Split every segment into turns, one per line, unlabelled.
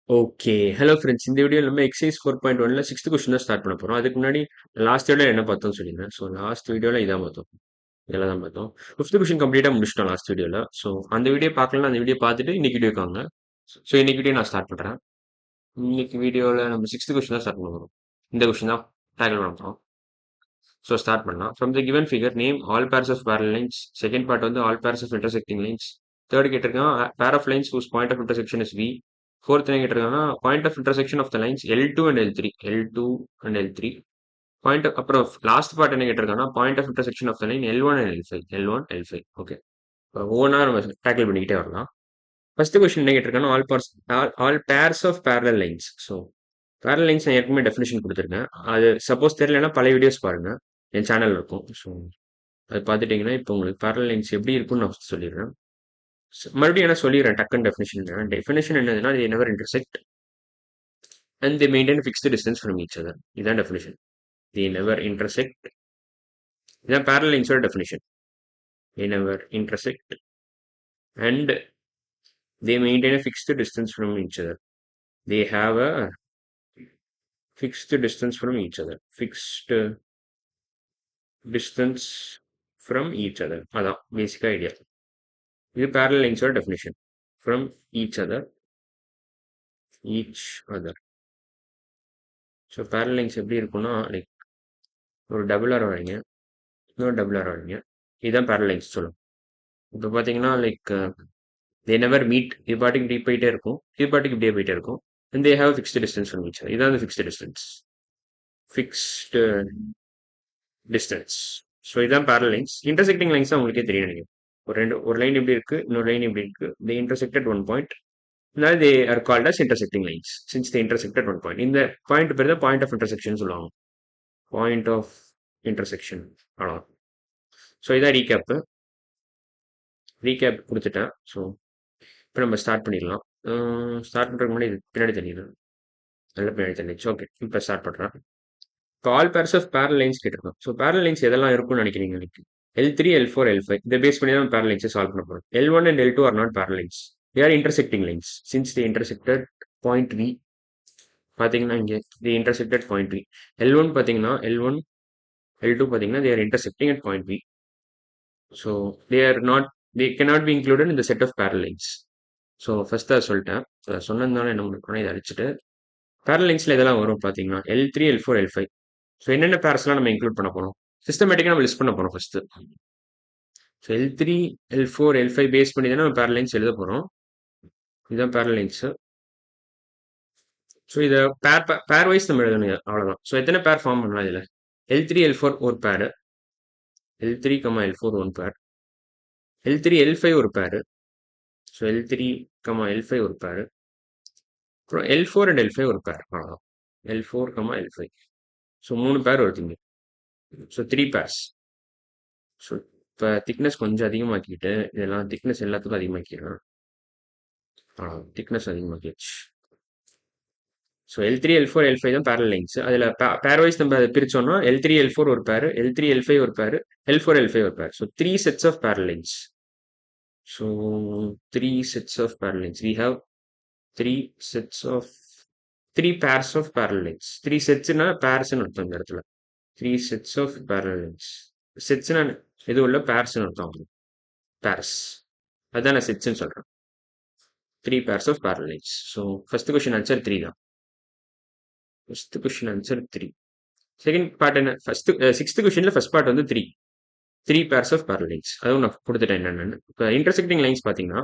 Okay. Hello friends. இந்த வீடியோல நம்ம எக்சர்சைஸ் 4.1ல 6த் கொஸ்டின் தான் ஸ்டார்ட் பண்ண போறோம். அதுக்கு முன்னாடி லாஸ்ட் வீடியோல என்ன பார்த்தோம்னு சொல்லிடுறேன். ஸோ லாஸ்ட் வீடியோல இதான் பார்த்தோம். இதெல்லாம் தான் பார்த்தோம். 5த் கொஸ்டின் கம்ப்ளீட்டா முடிச்சிட்டோம் லாஸ்ட் வீடியோல. ஸோ அந்த வீடியோ பார்க்கலன்னா அந்த வீடியோ பார்த்துட்டு இன்னைக்கு வீடியோக்கு வாங்க. ஸோ இன்னைக்கு வீடியோ நான் ஸ்டார்ட் பண்றேன். இன்னைக்கு வீடியோல நம்ம 6த் கொஸ்டின் தான் ஸ்டார்ட் பண்ண போறோம். இந்த கொஸ்டின் தான் டேக்கிள் பண்ண போறோம். ஸோ ஸ்டார்ட் பண்ணலாம். From the given figure name all pairs of parallel lines. Second part வந்து all pairs of intersecting lines. Third கேட்டிருக்கான் pair of lines whose point of intersection is V. Fourth என்ன கேட்டிருக்காங்கன்னா point of intersection of the lines L2 and L3. L2 and L3. Point அப்புறம் last part என்ன கேட்டிருக்காங்கன்னா point of intersection of the line L1 and L5. L1 L5. Okay. ஒவ்வொன்றா நம்ம tackle பண்ணிக்கிட்டே வரலாம். First question என்ன கேட்டிருக்காங்கன்னா all pairs of parallel lines. So parallel lines நான் ஏற்கனவே டெஃபினேஷன் கொடுத்துருக்கேன். அது சப்போஸ் தெரியலன்னா பழைய வீடியோஸ் பாருங்க. என் சேனல் இருக்கும். ஸோ அது பார்த்துட்டீங்கன்னா இப்போ உங்களுக்கு parallel lines எப்படி இருக்கும்னு நான் சொல்லிடுறேன். மறுபடியும் என்ன சொல்லிடுறேன் டக்குன்னு டெஃபினேஷன். டெஃபினேஷன் என்னதுன்னா they never intersect and they maintain a fixed distance from each other. இதான் டெஃபினேஷன். they never intersect. இதான் parallel lines ஓட definition. they never intersect and they maintain a fixed distance from each other. they have a fixed distance from each other. fixed distance from each other. அதான் basic idea. இது parallel lines ஓட definition. from each other. each other. So parallel lines எப்படி இருக்கும்னா like ஒரு double R வரைங்க, இன்னொரு double R வரைங்க. இதுதான் parallel lines சொல்லும். இப்போ பார்த்தீங்கன்னா லைக் தே நெவர் மீட். இது பாட்டுக்கு இப்படி போயிட்டே இருக்கும், இது பாட்டுக்கு இப்படியே போயிட்டே இருக்கும். And they have fixed distance from each other. இதான் அந்த fixed distance. Fixed distance. So இதான் parallel lines. இன்டர்செக்டிங் லைன்ஸ் தான் உங்களுக்கே தெரியும் நினைக்கிறேன். ஒரு லைன் இப்படி இருக்கு, இன்னொரு லைன் இப்படி இருக்கு. They intersected one point. அதனால they are called as intersecting lines since they intersected one point. இந்த பாயிண்ட் பேர் தான் பாயிண்ட் ஆஃப் இன்டர்செக்ஷன் சொல்லுவாங்க. Point of intersection. அவ்வளோ. ஸோ இதான் ரீகேப் கொடுத்துட்டேன். ஸோ இப்போ நம்ம ஸ்டார்ட் பண்ணிடலாம். ஸ்டார்ட் பண்ணுறதுக்கு முன்னாடி இது பின்னாடி தள்ளிடுறேன். நல்ல பின்னாடி தள்ளிடுச்சு. ஓகே, இப்போ ஸ்டார்ட் பண்ணுறேன். இப்போ all pairs of parallel lines கேட்டிருக்கோம். ஸோ பேரல் லைன்ஸ் எதெல்லாம் இருக்கும்னு நினைக்கிறீங்க எனக்கு? L3, L4, L5. இதை பேஸ் பண்ணி தான் பேரல் லைன்ஸை சால்வ் பண்ண போகிறோம். L1 and L2 are not parallel lines. They are intersecting lines. Since they intersected point V, பார்த்தீங்கன்னா இங்கே they intersected point V. L1 பார்த்தீங்கன்னா L1, L2 பார்த்தீங்கன்னா they are intersecting at point V. So they cannot be included in the set of parallel lines. So first அதை சொல்லிட்டேன். சொன்னதுனால என்ன பண்ணணும், இதை அடிச்சுட்டு parallel linesல இதெல்லாம் வரும் பார்த்தீங்கன்னா L3, L4, L5. ஸோ என்னென்ன பேர்ஸ்லாம் நம்ம இன்க்ளூட் பண்ண போறோம், சிஸ்டமேட்டிக்காக நம்ம லிஸ்ட் பண்ண போறோம் first. So L3, L4, L5 base பண்ணி தானே நம்ம parallel lines எழுத போறோம். இதுதான் parallel lines. ஸோ இதை பேர் வைஸ் நம்ம எழுதணும், அவ்வளோதான். ஸோ எத்தனை பேர் ஃபார்ம் பண்ணலாம் இதில்? L3, L4 ஒரு பேர், L3, L4 ஒன் பேர், L3, L5 ஒரு பேர். ஸோ L3, L5 ஒரு பேர், அப்புறம் L4 அண்ட் L5 ஒரு பேர். அவ்வளோதான். L4, L5. ஸோ 3 பேர் வருதுங்க. So 3 pairs. ஸோ இப்போ திக்னஸ் கொஞ்சம் அதிகமாக்கிட்டு இதெல்லாம் திக்னஸ் எல்லாத்துக்கும் அதிகமாக்கிடலாம். Thickness அதிகமாக்கிடுச்சு. So L3, L4, L5 தான் பேரல் லைன்ஸ். அதில் பேர் வைஸ் நம்ம பிரிச்சோம்னா L3, L4 ஒரு பேர், L3, L5 ஒரு பேர், L4, L5 ஒரு பேர். So 3 sets of parallel lines. So 3 sets of parallel lines. We have 3 sets of 3 pairs of parallel lines. 3 setsனா பேர்ஸ்னு அர்த்தம் இந்த இடத்துல. 3 sets of parallel lines. செட்ஸ்னா இது உள்ள பேர்ஸ்னு அர்த்தம். பேர்ஸ் அதான் நான் செட்ஸ்னு சொல்றேன். 3 pairs of parallel lines. So first question answer 3 தான். First question answer 3. Second part என்ன? சிக்ஸ்த் கொஸ்டின்ல ஃபர்ஸ்ட் பார்ட் வந்து 3 பேர்ஸ் ஆஃப் parallel lines. அதுவும் நான் கொடுத்துட்டேன் என்னென்னு. இப்போ இன்டர்செக்டிங் லைன்ஸ் பார்த்தீங்கன்னா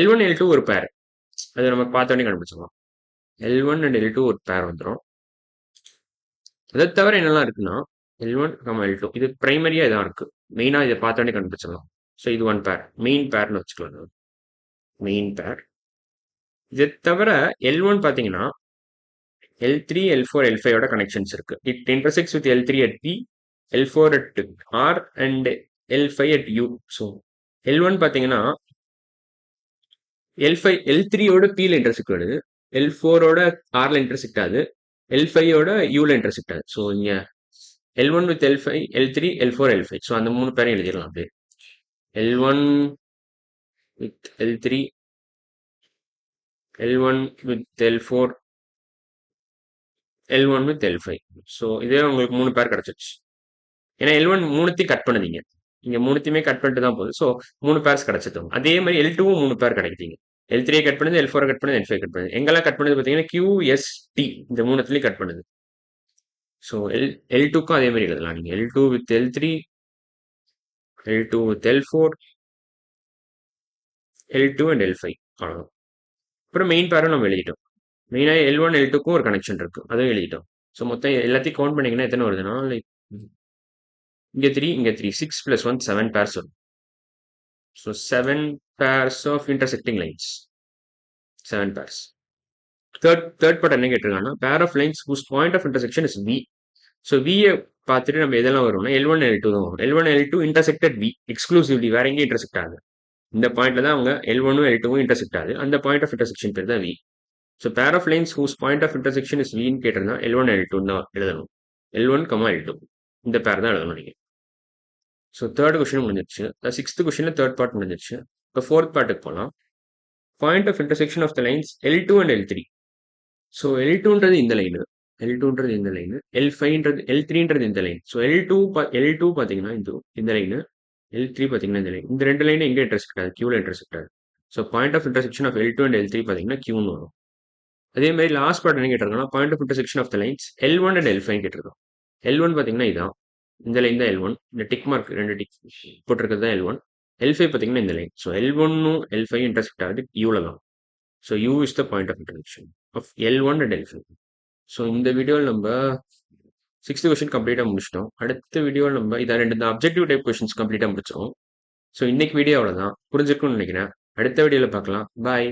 L1, L2 ஒரு பேர். அது நம்ம பார்த்தோன்னே கண்டுபிடிச்சிடலாம். L1 and L2 ஒரு பேர் வந்துடும். அதை தவிர என்னெல்லாம் இருக்குன்னா L1, L2 இது பிரைமரியா இதான் இருக்கு. மெயினா இதை பார்த்தோன்னே கண்டுபிடிச்சிடலாம். ஸோ இது ஒன் பேர், மெயின் பேர்னு வச்சுக்கலாம். மெயின் பேர். இதை தவிர L1 பார்த்தீங்கன்னா L3, L4, L5 ஓட கனெக்ஷன்ஸ் இருக்கு. It intersects with L3 at P, L4 at R and L5 at U. So L1 பார்த்தீங்கன்னா L5 L3 ஓட P ல இன்டர்செக்ட் ஆகுது, L4 ஓட R ல இன்டர்செக்ட் ஆகுது, L5 ஓட U ல இன்டர்செக்ட் ஆகுது. ஸோ இங்க L1 with L5, L3, L4, L5. So அந்த 3 பேரையும் எழுதிடலாம் அப்படியே. L1 with L3, L1 with L4, L1 with L5. So இதே உங்களுக்கு 3 பேர் கிடைச்சிருச்சு. ஏன்னா L1 மூணுத்தையும் கட் பண்ணுதீங்க. நீங்க மூணுத்தையுமே கட் பண்ணிட்டு தான் போகுது. ஸோ 3 பேர்ஸ் கிடைச்சது. அதே மாதிரி L2வும் 3 பேர் கிடைக்குதுங்க. L3 கட் பண்ணுது, L4 கட் பண்ணுது, L5 கட் பண்ணுது. எங்கெல்லாம் கட் பண்ணுது பார்த்தீங்கன்னா Q, S, T இந்த மூணுத்துலயும் கட் பண்ணுது. ஸோ L2க்கும் அதே மாதிரி எழுதலாம் நீங்க. L2 with L3, L2 with L4, L2 and L5 அவ்வளவுதான். அப்புறம் மெயின் பேரும் நம்ம எழுதிட்டோம். மெயினாக L1 L2க்கும் ஒரு கனெக்ஷன் இருக்கு, அதுவும் எழுதிட்டோம். ஸோ மொத்தம் எல்லாத்தையும் கவுண்ட் பண்ணீங்கன்னா எத்தனை வருதுன்னா லைக் இங்கே 3 இங்கே 3 6 + 1 7 பேர்ஸ் வரும். So 7 pairs of intersecting lines, 7 pairs. Third part என்ன கேட்டிருக்காங்கன்னா pair of lines whose point of intersection is V. So வியை பார்த்துட்டு நம்ம எதெல்லாம் வரும்னா L1 L2 தான் வரும். L1 L2 intersected we exclusively, வேற எங்கேயும் இன்டர்செக்ட் ஆகுது. இந்த பாயிண்ட்ல தான் அவங்க L1ம் L2வும் இன்டர்செக்ட் ஆகுது. அந்த பாயிண்ட் ஆஃப் இன்டர்செக்ஷன் பேர் தான் V. So pair of lines whose point of intersection is வின்னு கேட்டிருந்தா L1 L2 தான் எழுதணும். L1, L2 இந்த பேர் தான் எழுதணும் நீங்க. ஸோ தேர்ட் கொஸ்டின் முடிஞ்சிருச்சு. சிக்ஸ்த் கொஸ்டின்ல தேர்ட் பார்ட் முடிஞ்சிருச்சு. இப்போ ஃபோர்த் பார்ட்டுக்கு போகலாம். Point of intersection of the lines L2 and L3. So L2ன்றது இந்த லைனு, L2ன்றது இந்த லைனு, L5ன்றது L3ன்றது இந்த லைன். ஸோ L2 பார்த்தீங்கன்னா இந்த லைனு, L3 பார்த்தீங்கன்னா இந்த லைன். இந்த ரெண்டு லைனும் எங்கே இன்டர்செக்ட் ஆகுது? Qல இன்டர்செக்ட் ஆகுது. So point of intersection of L2 and L3 பார்த்தீங்கன்னா Qன்னு வரும். அதே மாதிரி லாஸ்ட் பார்ட் என்ன கேட்டிருக்காங்கன்னா point of intersection of the lines L1 and L5 கேட்டிருக்கோம். L1 பார்த்தீங்கன்னா இதான், இந்த லைன் தான் L1. இந்த டிக் மார்க் 2 டிக் போட்டிருக்கிறது தான் L1. L5 பார்த்தீங்கன்னா இந்த லைன். ஸோ L1ம் L5 இன்டர்செக்ட் ஆகுது Qல தான். So U is the point of intersection of L1 and L5. So இந்த வீடியோவில் நம்ம 6th கொஸ்டின் கம்ப்ளீட்டாக முடிச்சிட்டோம். அடுத்த வீடியோவில் நம்ம இதை ரெண்டு அப்ஜெக்டிவ் டைப் கொஸ்டின்ஸ் கம்ப்ளீட்டாக முடிச்சிடும். ஸோ இன்னைக்கு வீடியோ அவ்வளோதான், புரிஞ்சிருக்கும்னு நினைக்கிறேன். அடுத்த வீடியோவில் பார்க்கலாம். பாய்.